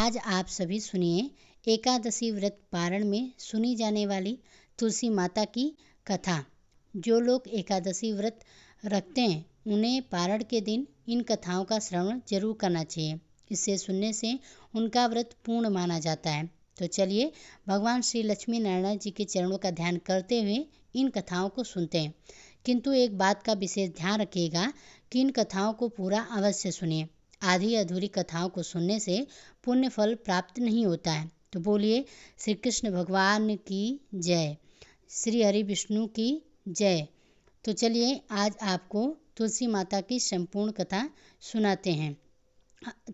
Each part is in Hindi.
आज आप सभी सुनिए एकादशी व्रत पारण में सुनी जाने वाली तुलसी माता की कथा। जो लोग एकादशी व्रत रखते हैं उन्हें पारण के दिन इन कथाओं का श्रवण जरूर करना चाहिए। इसे सुनने से उनका व्रत पूर्ण माना जाता है। तो चलिए भगवान श्री लक्ष्मी नारायण जी के चरणों का ध्यान करते हुए इन कथाओं को सुनते हैं। किंतु एक बात का विशेष ध्यान रखिएगा कि इन कथाओं को पूरा अवश्य सुनिए। आधी अधूरी कथाओं को सुनने से पुण्य फल प्राप्त नहीं होता है। तो बोलिए श्री कृष्ण भगवान की जय, श्री हरि विष्णु की जय। तो चलिए आज आपको तुलसी माता की संपूर्ण कथा सुनाते हैं।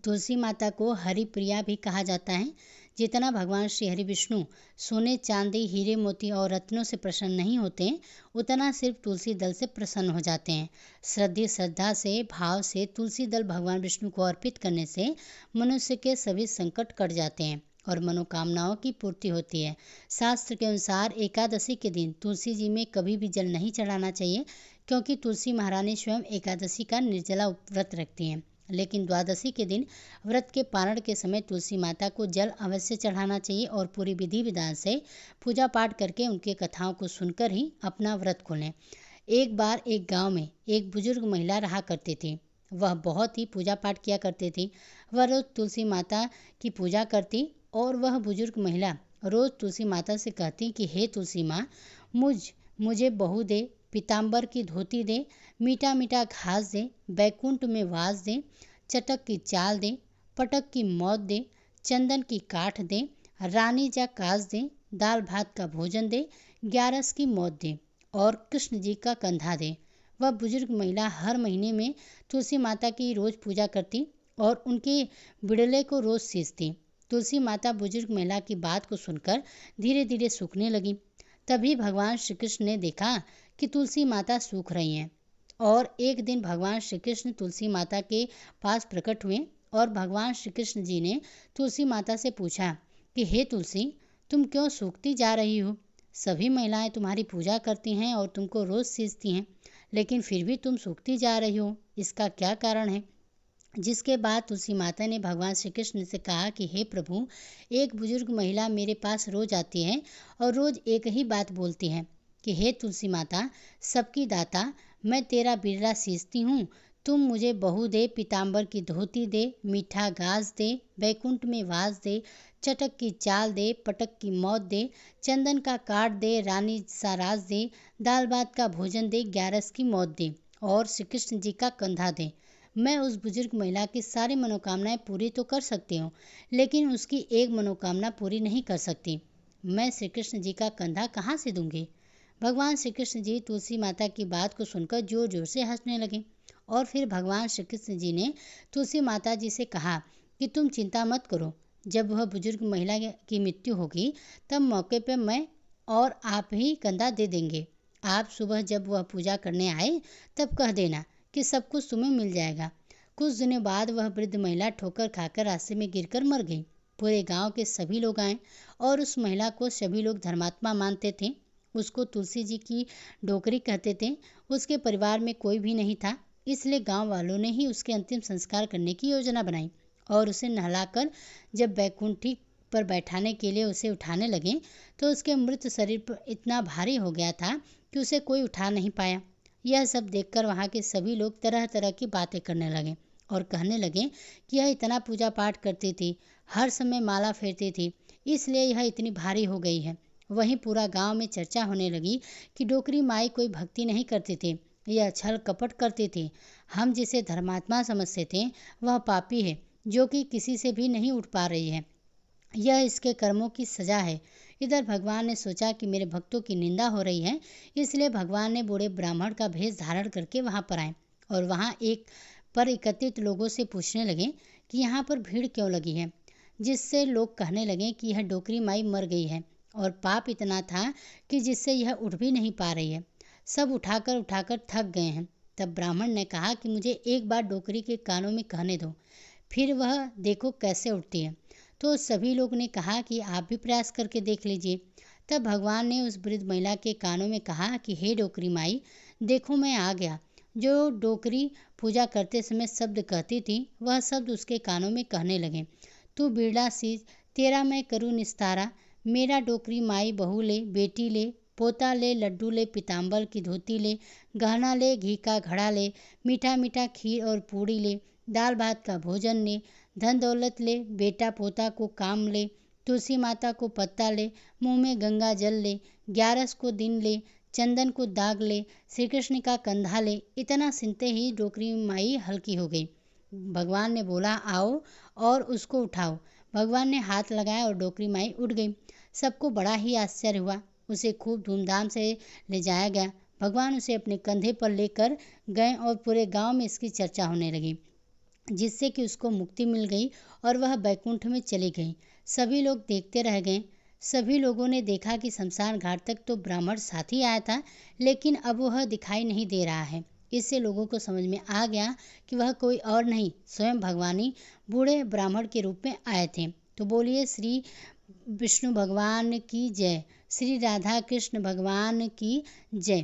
तुलसी माता को हरि प्रिया भी कहा जाता है। जितना भगवान श्री हरि विष्णु सोने चांदी हीरे मोती और रत्नों से प्रसन्न नहीं होते, उतना सिर्फ तुलसी दल से प्रसन्न हो जाते हैं। श्रद्धा से भाव से तुलसी दल भगवान विष्णु को अर्पित करने से मनुष्य के सभी संकट कट जाते हैं और मनोकामनाओं की पूर्ति होती है। शास्त्र के अनुसार एकादशी के दिन तुलसी जी में कभी भी जल नहीं चढ़ाना चाहिए, क्योंकि तुलसी महारानी स्वयं एकादशी का निर्जला व्रत रखती हैं। लेकिन द्वादशी के दिन व्रत के पारण के समय तुलसी माता को जल अवश्य चढ़ाना चाहिए और पूरी विधि विधान से पूजा पाठ करके उनके कथाओं को सुनकर ही अपना व्रत खोलें। एक बार एक गांव में एक बुजुर्ग महिला रहा करती थी। वह बहुत ही पूजा पाठ किया करती थी। वह रोज तुलसी माता की पूजा करती और वह बुजुर्ग महिला रोज तुलसी माता से कहती कि हे तुलसी माँ, मुझे बहू दे, पीताम्बर की धोती दे, मीठा मीठा घास दे, बैकुंठ में वास दे, चटक की चाल दे, पटक की मौत दे, चंदन की काठ दे, रानी जा काज दे, दाल भात का भोजन दे, ग्यारस की मौत दे और कृष्ण जी का कंधा दे। वह बुजुर्ग महिला हर महीने में तुलसी माता की रोज पूजा करती और उनके बिड़ले को रोज सींचती। तुलसी माता बुजुर्ग महिला की बात को सुनकर धीरे धीरे सूखने लगी। तभी भगवान श्री कृष्ण ने देखा कि तुलसी माता सूख रही हैं और एक दिन भगवान श्री कृष्ण तुलसी माता के पास प्रकट हुए और भगवान श्री कृष्ण जी ने तुलसी माता से पूछा कि हे तुलसी, तुम क्यों सूखती जा रही हो? सभी महिलाएं तुम्हारी पूजा करती हैं और तुमको रोज सींचती हैं, लेकिन फिर भी तुम सूखती जा रही हो, इसका क्या कारण है? जिसके बाद तुलसी माता ने भगवान श्री कृष्ण से कहा कि हे प्रभु, एक बुजुर्ग महिला मेरे पास रोज आती है और रोज एक ही बात बोलती है कि हे तुलसी माता, सबकी दाता, मैं तेरा बिरला सींचती हूँ, तुम मुझे बहू दे, पीताम्बर की धोती दे, मीठा घास दे, बैकुंठ में वास दे, चटक की चाल दे, पटक की मौत दे, चंदन का काट दे, रानी सा राज दे, दाल भात का भोजन दे, ग्यारस की मौत दे और श्री कृष्ण जी का कंधा दे। मैं उस बुजुर्ग महिला की सारी मनोकामनाएं पूरी तो कर सकती हूँ, लेकिन उसकी एक मनोकामना पूरी नहीं कर सकती। मैं श्री कृष्ण जी का कंधा कहाँ से दूंगी? भगवान श्री कृष्ण जी तुलसी माता की बात को सुनकर जोर जोर से हंसने लगे और फिर भगवान श्री कृष्ण जी ने तुलसी माता जी से कहा कि तुम चिंता मत करो, जब वह बुजुर्ग महिला की मृत्यु होगी तब मौके पर मैं और आप ही कंधा दे देंगे। आप सुबह जब वह पूजा करने आए तब कह देना कि सब कुछ तुम्हें मिल जाएगा। कुछ दिनों बाद वह वृद्ध महिला ठोकर खाकर रास्ते में गिरकर मर गई। पूरे गांव के सभी लोग आए और उस महिला को सभी लोग धर्मात्मा मानते थे। उसको तुलसी जी की डोकरी कहते थे। उसके परिवार में कोई भी नहीं था, इसलिए गांव वालों ने ही उसके अंतिम संस्कार करने की योजना बनाई और उसे नहलाकर जब बैकुंठी पर बैठाने के लिए उसे उठाने लगे तो उसके मृत शरीर पर इतना भारी हो गया था कि उसे कोई उठा नहीं पाया। यह सब देखकर वहाँ के सभी लोग तरह तरह की बातें करने लगे और कहने लगे कि यह इतना पूजा पाठ करती थी, हर समय माला फेरती थी, इसलिए यह इतनी भारी हो गई है। वहीं पूरा गांव में चर्चा होने लगी कि डोकरी माई कोई भक्ति नहीं करती थी, यह छल कपट करती थी। हम जिसे धर्मात्मा समझते थे वह पापी है, जो कि किसी से भी नहीं उठ पा रही है। यह इसके कर्मों की सजा है। इधर भगवान ने सोचा कि मेरे भक्तों की निंदा हो रही है, इसलिए भगवान ने बूढ़े ब्राह्मण का भेष धारण करके वहां पर आए और वहां एकत्रित लोगों से पूछने लगे कि यहाँ पर भीड़ क्यों लगी है, जिससे लोग कहने लगे कि यह डोकरी माई मर गई है और पाप इतना था कि जिससे यह उठ भी नहीं पा रही है। सब उठाकर उठाकर थक गए हैं। तब ब्राह्मण ने कहा कि मुझे एक बार डोकरी के कानों में कहने दो, फिर वह देखो कैसे उठती है। तो सभी लोग ने कहा कि आप भी प्रयास करके देख लीजिए। तब भगवान ने उस वृद्ध महिला के कानों में कहा कि हे डोकरी माई, देखो मैं आ गया। जो डोकरी पूजा करते समय शब्द कहती थी वह शब्द उसके कानों में कहने लगे। तू बिरला सीज तेरा मैं करूँ निस्तारा, मेरा डोकरी माई बहू ले, बेटी ले, पोता ले, लड्डू ले, पीताम्बर की धोती ले, गहना ले, घी का घड़ा ले, मीठा मीठा खीर और पूड़ी ले, दाल भात का भोजन ले, धन दौलत ले, बेटा पोता को काम ले, तुलसी माता को पत्ता ले, मुंह में गंगा जल ले, 11 को दिन ले, चंदन को दाग ले, श्री कृष्ण का कंधा ले। इतना सुनते ही डोकरी माई हल्की हो गई। भगवान ने बोला आओ और उसको उठाओ। भगवान ने हाथ लगाया और डोकरी माई उठ गई। सबको बड़ा ही आश्चर्य हुआ। उसे खूब धूमधाम से ले जाया गया। भगवान उसे अपने कंधे पर लेकर गए और पूरे गांव में इसकी चर्चा होने लगी, जिससे कि उसको मुक्ति मिल गई और वह बैकुंठ में चली गई। सभी लोग देखते रह गए। सभी लोगों ने देखा कि शमशान घाट तक तो ब्राह्मण साथ ही आया था, लेकिन अब वह दिखाई नहीं दे रहा है। इससे लोगों को समझ में आ गया कि वह कोई और नहीं, स्वयं भगवान ही बूढ़े ब्राह्मण के रूप में आए थे। तो बोलिए श्री विष्णु भगवान की जय, श्री राधा कृष्ण भगवान की जय।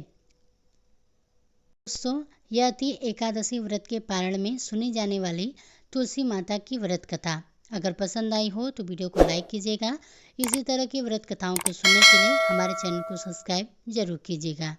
दोस्तों, यह थी एकादशी व्रत के पारण में सुनी जाने वाली तुलसी माता की व्रत कथा। अगर पसंद आई हो तो वीडियो को लाइक कीजिएगा। इसी तरह की व्रत कथाओं को सुनने के लिए हमारे चैनल को सब्सक्राइब जरूर कीजिएगा।